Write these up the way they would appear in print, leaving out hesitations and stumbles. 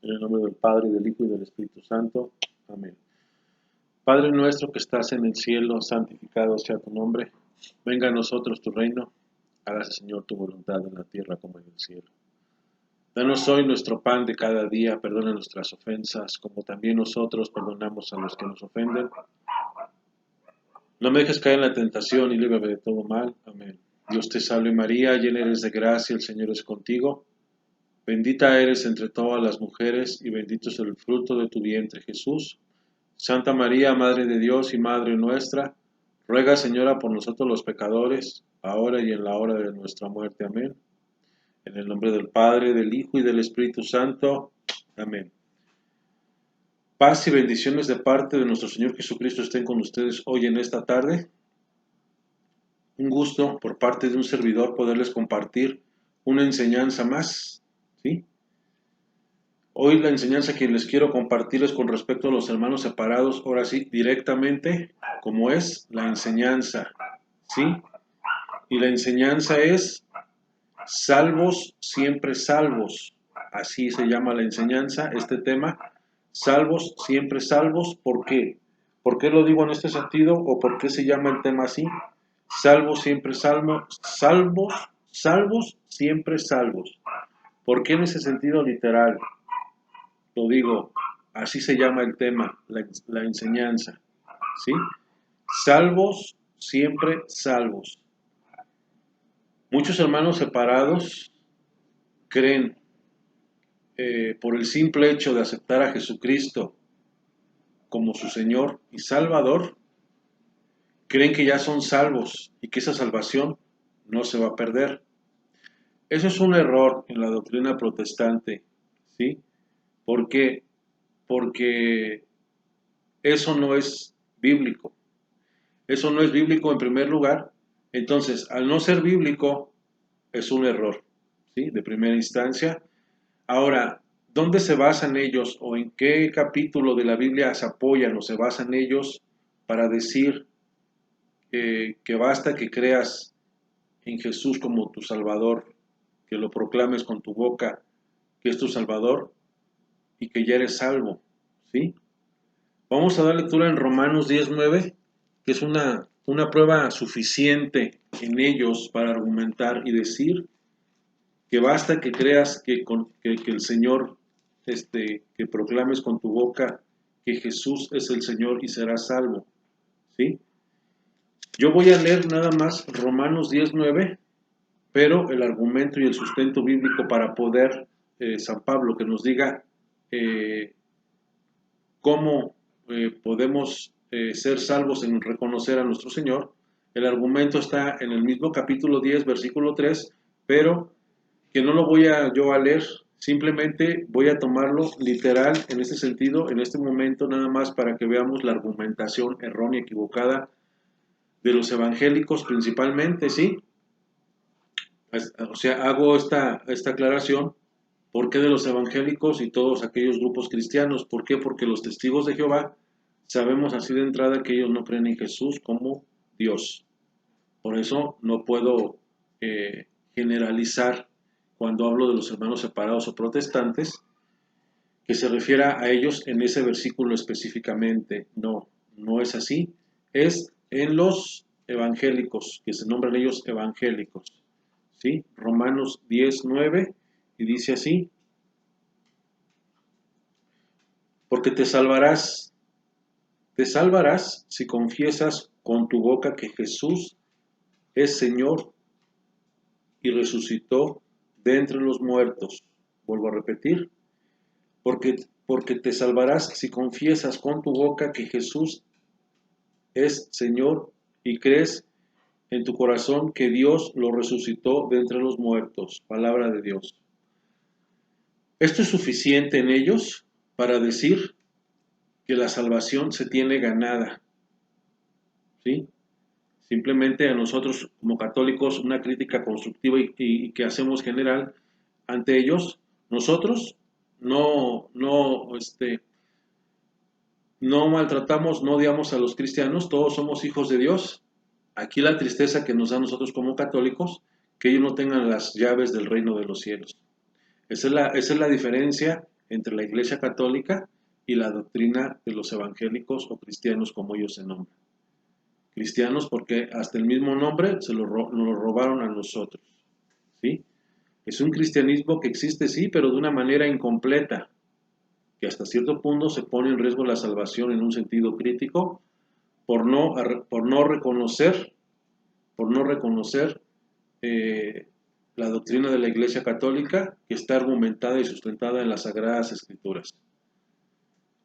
En el nombre del Padre, del Hijo y del Espíritu Santo. Amén. Padre nuestro que estás en el cielo, santificado sea tu nombre. Venga a nosotros tu reino. Hágase, Señor, tu voluntad en la tierra como en el cielo. Danos hoy nuestro pan de cada día. Perdona nuestras ofensas, como también nosotros perdonamos a los que nos ofenden. No me dejes caer en la tentación y líbrame de todo mal. Amén. Dios te salve María, llena eres de gracia, el Señor es contigo. Bendita eres entre todas las mujeres y bendito es el fruto de tu vientre, Jesús. Santa María, Madre de Dios y Madre nuestra, ruega, Señora, por nosotros los pecadores, ahora y en la hora de nuestra muerte. Amén. En el nombre del Padre, del Hijo y del Espíritu Santo. Amén. Paz y bendiciones de parte de nuestro Señor Jesucristo estén con ustedes hoy en esta tarde. Un gusto por parte de un servidor poderles compartir una enseñanza más, ¿sí? Hoy la enseñanza que les quiero compartir es con respecto a los hermanos separados, ahora sí, directamente, como es la enseñanza, ¿sí? Y la enseñanza es salvos, siempre salvos. Así se llama la enseñanza, este tema, salvos, siempre salvos. ¿Por qué? ¿Por qué lo digo en este sentido o por qué se llama el tema así? Salvos, siempre salvos, salvos, siempre salvos. ¿Por qué en ese sentido literal? Lo digo, así se llama el tema, la enseñanza, ¿sí? Salvos, siempre salvos. Muchos hermanos separados creen, por el simple hecho de aceptar a Jesucristo como su Señor y Salvador, creen que ya son salvos y que esa salvación no se va a perder. Eso es un error en la doctrina protestante, ¿sí? ¿Por qué? Porque eso no es bíblico. Eso no es bíblico en primer lugar. Entonces, al no ser bíblico, es un error, ¿sí? De primera instancia. Ahora, ¿dónde se basan ellos o en qué capítulo de la Biblia se apoyan o se basan ellos para decir que basta que creas en Jesús como tu Salvador, que lo proclames con tu boca, que es tu Salvador y que ya eres salvo, ¿sí? Vamos a dar lectura en Romanos 19, que es una prueba suficiente en ellos para argumentar y decir que basta que creas que el Señor, que proclames con tu boca que Jesús es el Señor y serás salvo, ¿sí? Yo voy a leer nada más Romanos 19, pero el argumento y el sustento bíblico para poder, San Pablo, que nos diga cómo podemos ser salvos en reconocer a nuestro Señor. El argumento está en el mismo capítulo 10, versículo 3, pero que no lo voy a yo a leer, simplemente voy a tomarlo literal en este sentido, en este momento, nada más para que veamos la argumentación errónea, equivocada de los evangélicos principalmente, ¿sí? O sea, hago esta aclaración. ¿Por qué de los evangélicos y todos aquellos grupos cristianos? ¿Por qué? Porque los testigos de Jehová sabemos así de entrada que ellos no creen en Jesús como Dios. Por eso no puedo generalizar cuando hablo de los hermanos separados o protestantes, que se refiera a ellos en ese versículo específicamente. No, no es así. Es en los evangélicos, que se nombran ellos evangélicos. ¿Sí? Romanos 10:9, y dice así: porque te salvarás si confiesas con tu boca que Jesús es Señor y resucitó de entre los muertos. Vuelvo a repetir, porque te salvarás si confiesas con tu boca que Jesús es Señor y crees en tu corazón que Dios lo resucitó de entre los muertos. Palabra de Dios. Esto es suficiente en ellos para decir que la salvación se tiene ganada, ¿sí? Simplemente a nosotros como católicos una crítica constructiva y que hacemos general ante ellos. Nosotros no maltratamos, no odiamos a los cristianos, todos somos hijos de Dios. Aquí la tristeza que nos da a nosotros como católicos, que ellos no tengan las llaves del reino de los cielos. Esa es la diferencia entre la Iglesia Católica y la doctrina de los evangélicos o cristianos, como ellos se nombran. Cristianos porque hasta el mismo nombre nos lo robaron a nosotros, ¿sí? Es un cristianismo que existe, sí, pero de una manera incompleta, que hasta cierto punto se pone en riesgo la salvación en un sentido crítico por no reconocer eh, la doctrina de la Iglesia Católica, que está argumentada y sustentada en las Sagradas Escrituras.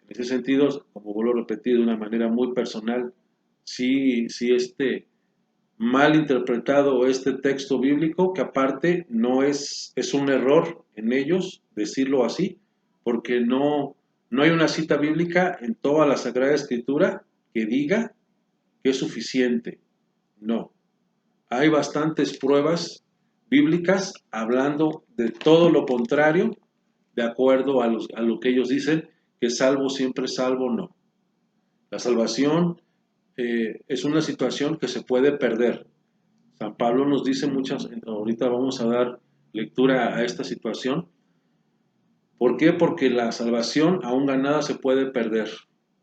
En ese sentido, como vuelvo a repetir de una manera muy personal, sí mal interpretado este texto bíblico, que aparte no es un error en ellos decirlo así, porque no hay una cita bíblica en toda la Sagrada Escritura que diga que es suficiente. No. Hay bastantes pruebas bíblicas hablando de todo lo contrario, de acuerdo a lo que ellos dicen, que salvo siempre salvo, no. La salvación es una situación que se puede perder. San Pablo nos dice muchas, ahorita vamos a dar lectura a esta situación. ¿Por qué? Porque la salvación aún ganada se puede perder.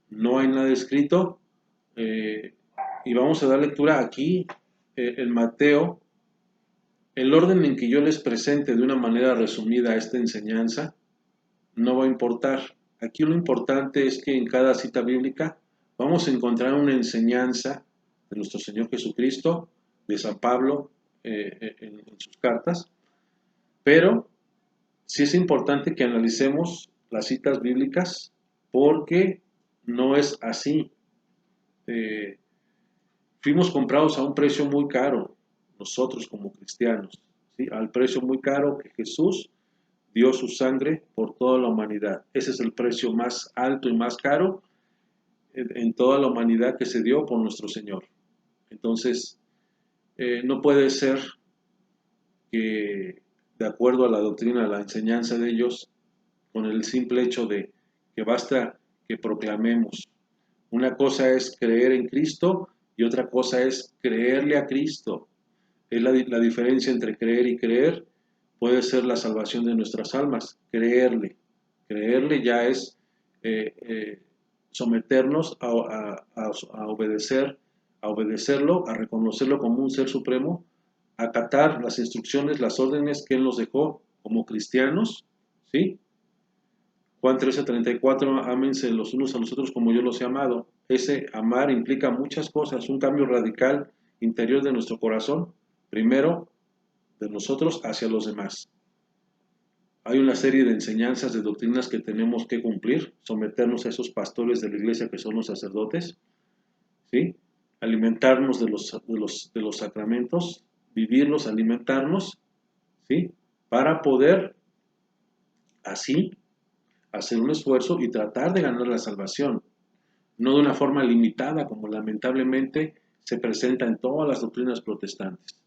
No hay nada escrito. Y vamos a dar lectura aquí en Mateo. El orden en que yo les presente de una manera resumida esta enseñanza no va a importar. Aquí lo importante es que en cada cita bíblica vamos a encontrar una enseñanza de nuestro Señor Jesucristo, de San Pablo en sus cartas, pero sí es importante que analicemos las citas bíblicas porque no es así. Fuimos comprados a un precio muy caro, nosotros como cristianos, ¿sí? Al precio muy caro que Jesús dio su sangre por toda la humanidad. Ese es el precio más alto y más caro en toda la humanidad que se dio por nuestro Señor. Entonces, no puede ser que, de acuerdo a la doctrina, a la enseñanza de ellos, con el simple hecho de que basta que proclamemos. Una cosa es creer en Cristo y otra cosa es creerle a Cristo. Es la diferencia entre creer y creer. Puede ser la salvación de nuestras almas. Creerle. Creerle ya es someternos a obedecerlo, a reconocerlo como un ser supremo, a acatar las instrucciones, las órdenes que Él nos dejó como cristianos, ¿sí? Juan 13:34, ámense los unos a los otros como yo los he amado. Ese amar implica muchas cosas, un cambio radical interior de nuestro corazón, primero de nosotros hacia los demás. Hay una serie de enseñanzas, de doctrinas que tenemos que cumplir, someternos a esos pastores de la iglesia que son los sacerdotes, ¿sí? Alimentarnos de los sacramentos, vivirlos, alimentarnos, ¿sí? Para poder así hacer un esfuerzo y tratar de ganar la salvación, no de una forma limitada como lamentablemente se presenta en todas las doctrinas protestantes.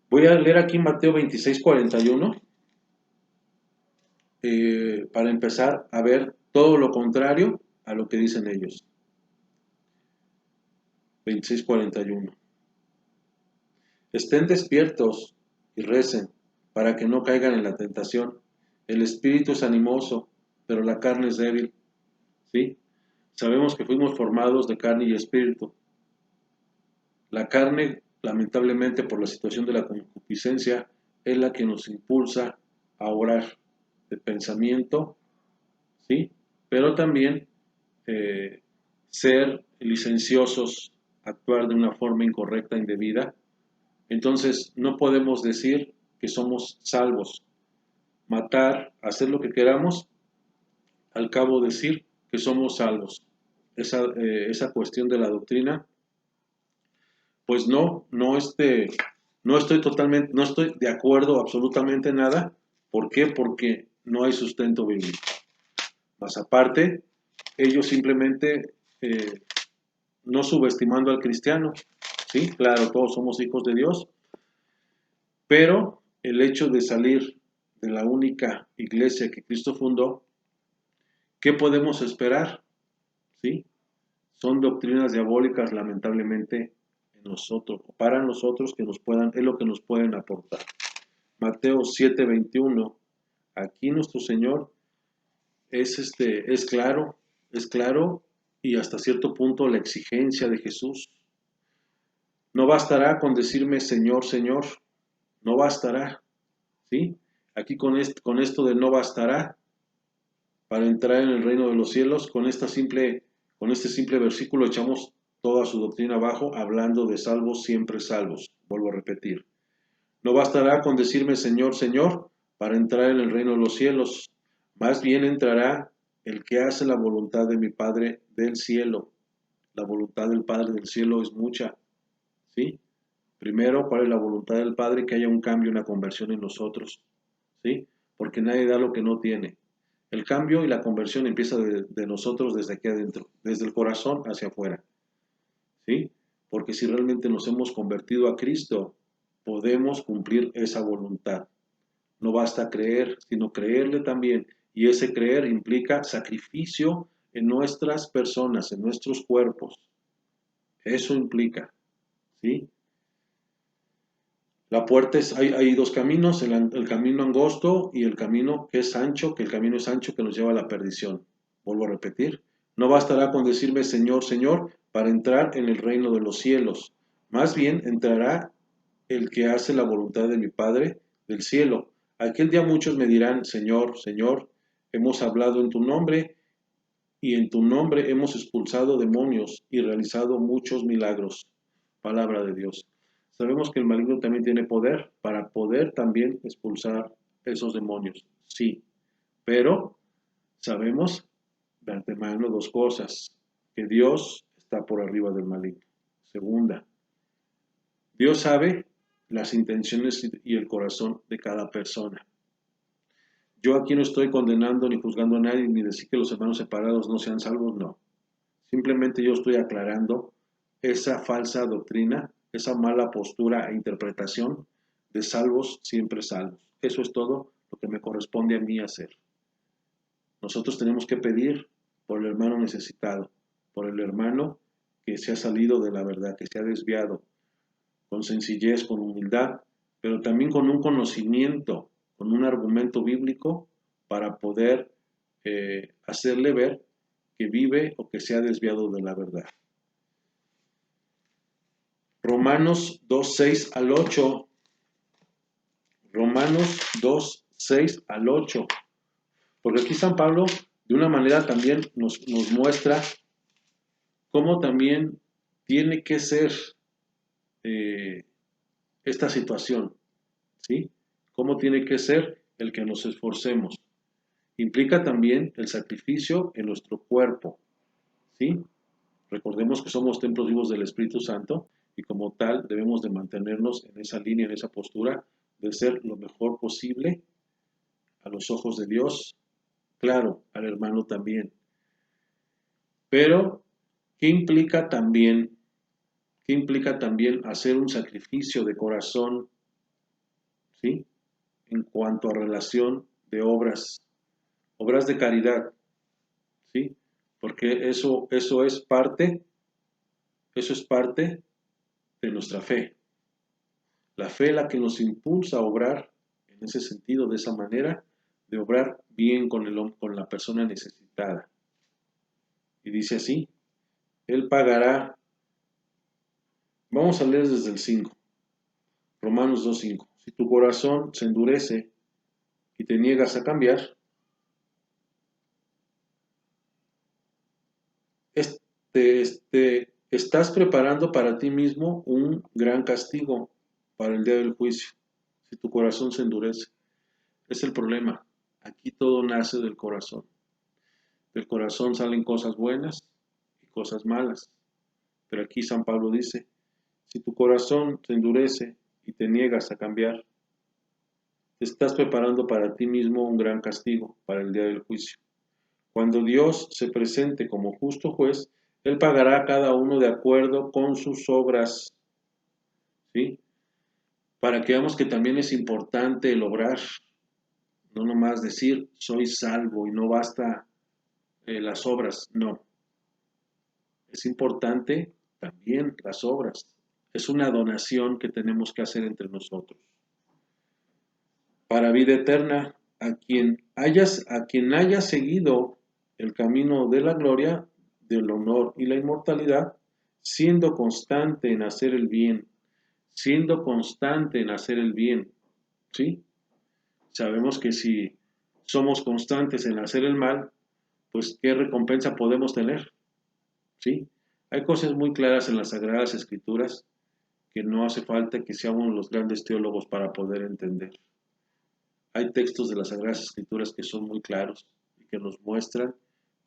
Voy a leer aquí Mateo 26:41 para empezar a ver todo lo contrario a lo que dicen ellos. 26:41. Estén despiertos y recen para que no caigan en la tentación. El espíritu es animoso, pero la carne es débil. ¿Sí? Sabemos que fuimos formados de carne y espíritu. La carne, lamentablemente por la situación de la concupiscencia, es la que nos impulsa a orar de pensamiento, ¿sí? Pero también ser licenciosos, actuar de una forma incorrecta, indebida. Entonces no podemos decir que somos salvos. Matar, hacer lo que queramos, al cabo decir que somos salvos. Esa cuestión de la doctrina, pues no estoy de acuerdo absolutamente en nada. ¿Por qué? Porque no hay sustento bíblico. Más aparte, ellos simplemente no subestimando al cristiano, ¿sí? Claro, todos somos hijos de Dios, pero el hecho de salir de la única iglesia que Cristo fundó, ¿qué podemos esperar? ¿Sí? Son doctrinas diabólicas, lamentablemente, en nosotros, para nosotros, es lo que nos pueden aportar. Mateo 7:21, aquí nuestro Señor es claro y hasta cierto punto la exigencia de Jesús. No bastará con decirme Señor, Señor, no bastará, ¿sí? Aquí con esto de no bastará para entrar en el reino de los cielos, con este simple versículo echamos toda su doctrina abajo, hablando de salvos, siempre salvos. Vuelvo a repetir. No bastará con decirme Señor, Señor, para entrar en el reino de los cielos. Más bien entrará el que hace la voluntad de mi Padre del cielo. La voluntad del Padre del cielo es mucha, ¿sí? Primero, ¿cuál es la voluntad del Padre? Que haya un cambio, una conversión en nosotros, ¿sí? Porque nadie da lo que no tiene. El cambio y la conversión empieza de nosotros desde aquí adentro, desde el corazón hacia afuera, ¿sí? Porque si realmente nos hemos convertido a Cristo, podemos cumplir esa voluntad. No basta creer, sino creerle también. Y ese creer implica sacrificio en nuestras personas, en nuestros cuerpos. Eso implica, ¿sí? La puerta hay dos caminos, el camino angosto y el camino que es ancho, que el camino es ancho que nos lleva a la perdición. Vuelvo a repetir, no bastará con decirme Señor, Señor, para entrar en el reino de los cielos. Más bien entrará el que hace la voluntad de mi Padre del cielo. Aquel día muchos me dirán, Señor, Señor, hemos hablado en tu nombre y en tu nombre hemos expulsado demonios y realizado muchos milagros. Palabra de Dios. Sabemos que el maligno también tiene poder para poder también expulsar esos demonios. Sí, pero sabemos de antemano dos cosas. Que Dios está por arriba del maligno. Segunda, Dios sabe las intenciones y el corazón de cada persona. Yo aquí no estoy condenando ni juzgando a nadie, ni decir que los hermanos separados no sean salvos, no. Simplemente yo estoy aclarando esa falsa doctrina, esa mala postura e interpretación de salvos siempre salvos. Eso es todo lo que me corresponde a mí hacer. Nosotros tenemos que pedir por el hermano necesitado, por el hermano que se ha salido de la verdad, que se ha desviado, con sencillez, con humildad, pero también con un conocimiento, con un argumento bíblico para poder hacerle ver que vive o que se ha desviado de la verdad. Romanos 2, 6 al 8. Romanos 2, 6 al 8. Porque aquí San Pablo de una manera también nos muestra cómo también tiene que ser esta situación, ¿sí? Cómo tiene que ser el que nos esforcemos. Implica también el sacrificio en nuestro cuerpo, ¿sí? Recordemos que somos templos vivos del Espíritu Santo y como tal debemos de mantenernos en esa línea, en esa postura de ser lo mejor posible a los ojos de Dios, claro, al hermano también. Pero, ¿qué implica también? ¿Qué implica también hacer un sacrificio de corazón, ¿sí? En cuanto a relación de obras de caridad, ¿sí? Porque eso es parte de nuestra fe. La fe es la que nos impulsa a obrar en ese sentido, de esa manera, de obrar bien con la persona necesitada. Y dice así, Él pagará, vamos a leer desde el 5, Romanos 2:5. Si tu corazón se endurece y te niegas a cambiar, estás preparando para ti mismo un gran castigo para el día del juicio. Si tu corazón se endurece, es el problema. Aquí todo nace del corazón. Del corazón salen cosas buenas y cosas malas. Pero aquí San Pablo dice, si tu corazón se endurece y te niegas a cambiar, te estás preparando para ti mismo un gran castigo para el día del juicio. Cuando Dios se presente como justo juez, Él pagará a cada uno de acuerdo con sus obras, ¿sí? Para que veamos que también es importante el obrar, no nomás decir soy salvo y no basta las obras, no. Es importante también las obras. Es una donación que tenemos que hacer entre nosotros. Para vida eterna, a quien haya seguido el camino de la gloria, del honor y la inmortalidad, siendo constante en hacer el bien, siendo constante en hacer el bien, ¿sí? Sabemos que si somos constantes en hacer el mal, pues ¿qué recompensa podemos tener? ¿Sí? Hay cosas muy claras en las Sagradas Escrituras que no hace falta que seamos los grandes teólogos para poder entender. Hay textos de las Sagradas Escrituras que son muy claros y que nos muestran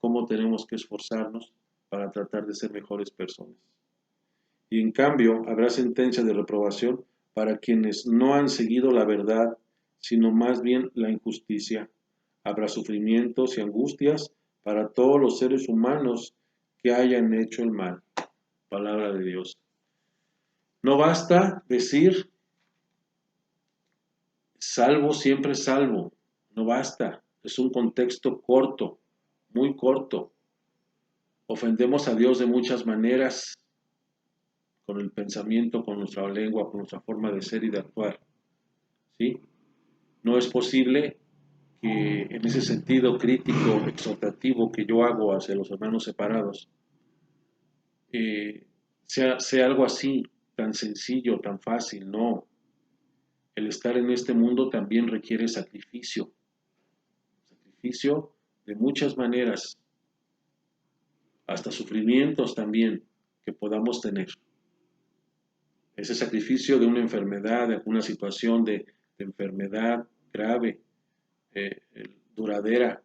cómo tenemos que esforzarnos para tratar de ser mejores personas. Y en cambio, habrá sentencia de reprobación para quienes no han seguido la verdad, sino más bien la injusticia. Habrá sufrimientos y angustias para todos los seres humanos que hayan hecho el mal. Palabra de Dios. No basta decir salvo siempre salvo. No basta. Es un contexto corto, muy corto. Ofendemos a Dios de muchas maneras, con el pensamiento, con nuestra lengua, con nuestra forma de ser y de actuar. ¿Sí? No es posible que en ese sentido crítico, exhortativo que yo hago hacia los hermanos separados, sea algo así, tan sencillo, tan fácil. No. El estar en este mundo también requiere sacrificio. Sacrificio de muchas maneras, hasta sufrimientos también que podamos tener. Ese sacrificio de una enfermedad, de alguna situación de enfermedad grave, duradera,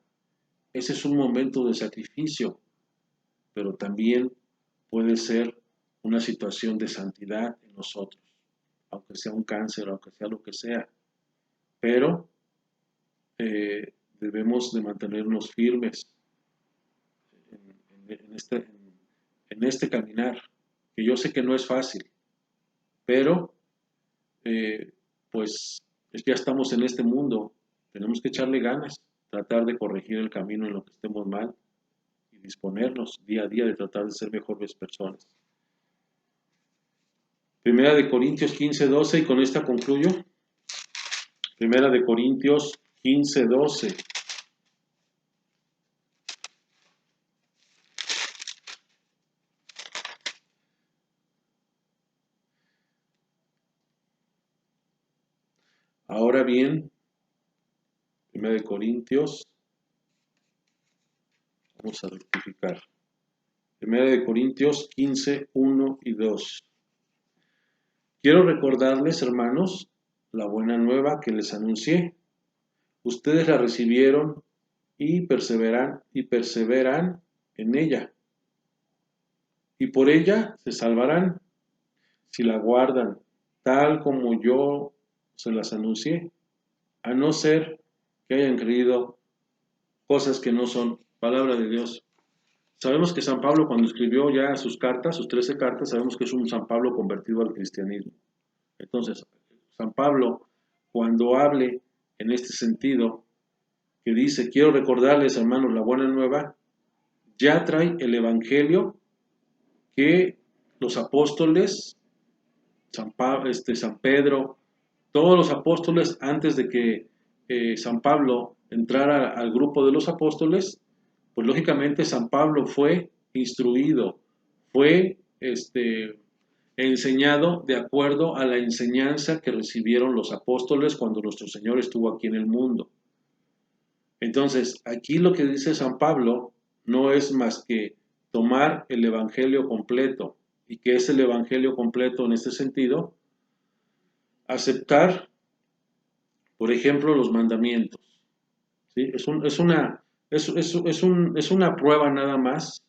ese es un momento de sacrificio, pero también puede ser una situación de santidad en nosotros, aunque sea un cáncer, aunque sea lo que sea. Pero debemos de mantenernos firmes en este caminar, que yo sé que no es fácil, pero pues ya estamos en este mundo, tenemos que echarle ganas, tratar de corregir el camino en lo que estemos mal y disponernos día a día de tratar de ser mejores personas. Primera de Corintios 15:12, y con esta concluyo. Primera de Corintios 15:12. Ahora bien, Primera de Corintios, vamos a rectificar. Primera de Corintios 15:1 y 2. Quiero recordarles, hermanos, la buena nueva que les anuncié. Ustedes la recibieron y perseveran en ella. Y por ella se salvarán si la guardan, tal como yo se las anuncié, a no ser que hayan creído cosas que no son. Palabra de Dios. Sabemos que San Pablo, cuando escribió ya sus cartas, sus 13 cartas, sabemos que es un San Pablo convertido al cristianismo. Entonces, San Pablo, cuando hable en este sentido, que dice, quiero recordarles, hermanos, la buena nueva, ya trae el evangelio que los apóstoles, San Pedro, todos los apóstoles, antes de que San Pablo entrara al grupo de los apóstoles, pues lógicamente San Pablo fue instruido, fue enseñado de acuerdo a la enseñanza que recibieron los apóstoles cuando nuestro Señor estuvo aquí en el mundo. Entonces, aquí lo que dice San Pablo no es más que tomar el Evangelio completo. ¿Y qué es el Evangelio completo en este sentido? Aceptar, por ejemplo, los mandamientos. ¿Sí? Es una prueba nada más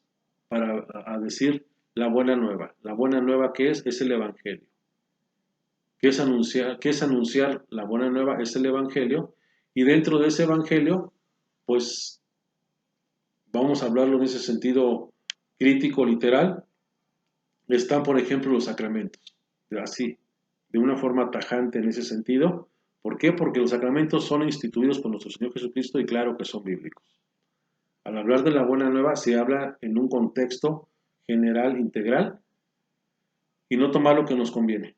para decir la buena nueva. La buena nueva, ¿qué es? Es el Evangelio. ¿Qué es anunciar la buena nueva? Es el Evangelio. Y dentro de ese Evangelio, pues vamos a hablarlo en ese sentido crítico, literal, están, por ejemplo, los sacramentos. Así, de una forma tajante en ese sentido. ¿Por qué? Porque los sacramentos son instituidos por nuestro Señor Jesucristo y claro que son bíblicos. Al hablar de la buena nueva se habla en un contexto general, integral, y no tomar lo que nos conviene.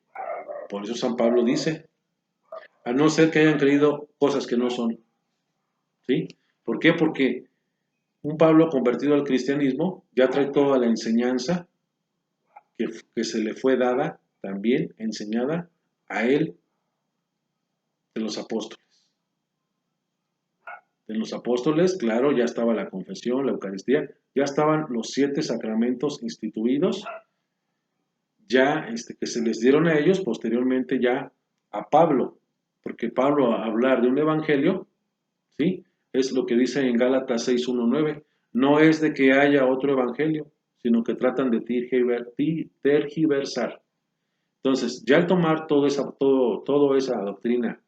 Por eso San Pablo dice, a no ser que hayan creído cosas que no son. ¿sí? ¿Por qué? Porque un Pablo convertido al cristianismo ya trae toda la enseñanza que se le fue dada, también enseñada a él de los apóstoles. En los apóstoles, claro, ya estaba la confesión, la Eucaristía, ya estaban los 7 sacramentos instituidos, ya que se les dieron a ellos, posteriormente ya a Pablo, porque Pablo a hablar de un evangelio, ¿sí? Es lo que dice en Gálatas 6:1-9, no es de que haya otro evangelio, sino que tratan de tergiversar. Entonces, ya al tomar toda esa doctrina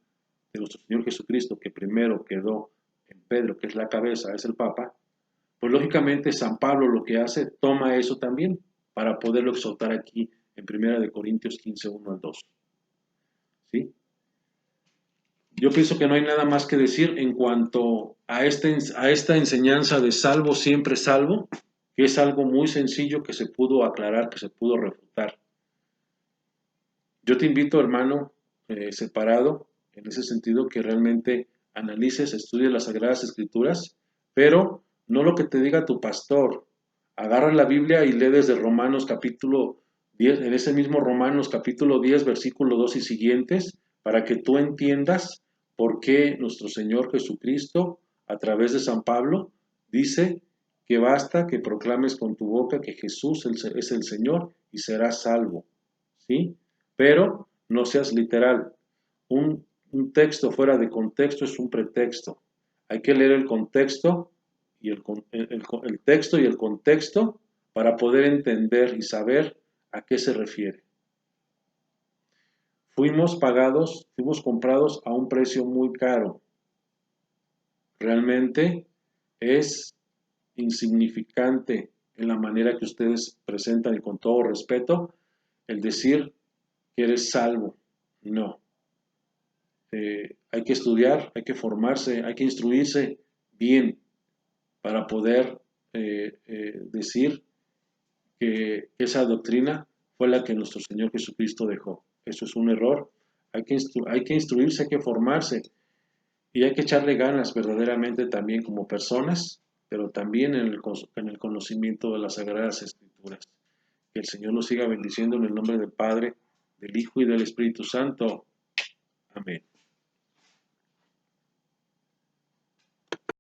de nuestro Señor Jesucristo, que primero quedó en Pedro, que es la cabeza, es el Papa, pues lógicamente San Pablo lo que hace, toma eso también para poderlo exaltar aquí en 1 Corintios 15:1-2. ¿Sí? Yo pienso que no hay nada más que decir en cuanto a esta enseñanza de salvo siempre salvo, que es algo muy sencillo que se pudo aclarar, que se pudo refutar. Yo te invito, hermano, separado, en ese sentido, que realmente analices, estudies las Sagradas Escrituras, pero no lo que te diga tu pastor. Agarra la Biblia y lee desde Romanos capítulo 10, en ese mismo Romanos capítulo 10, versículo 2 y siguientes, para que tú entiendas por qué nuestro Señor Jesucristo, a través de San Pablo, dice que basta que proclames con tu boca que Jesús es el Señor y serás salvo. ¿Sí? Pero no seas literal. Un texto fuera de contexto es un pretexto. Hay que leer el contexto y el texto y el contexto para poder entender y saber a qué se refiere. Fuimos comprados a un precio muy caro. Realmente es insignificante en la manera que ustedes presentan y con todo respeto el decir que eres salvo. No. Hay que estudiar, hay que formarse, hay que instruirse bien para poder decir que esa doctrina fue la que nuestro Señor Jesucristo dejó. Eso es un error. Hay que instruirse, hay que formarse y hay que echarle ganas verdaderamente también como personas, pero también en el conocimiento de las Sagradas Escrituras. Que el Señor nos siga bendiciendo en el nombre del Padre, del Hijo y del Espíritu Santo. Amén.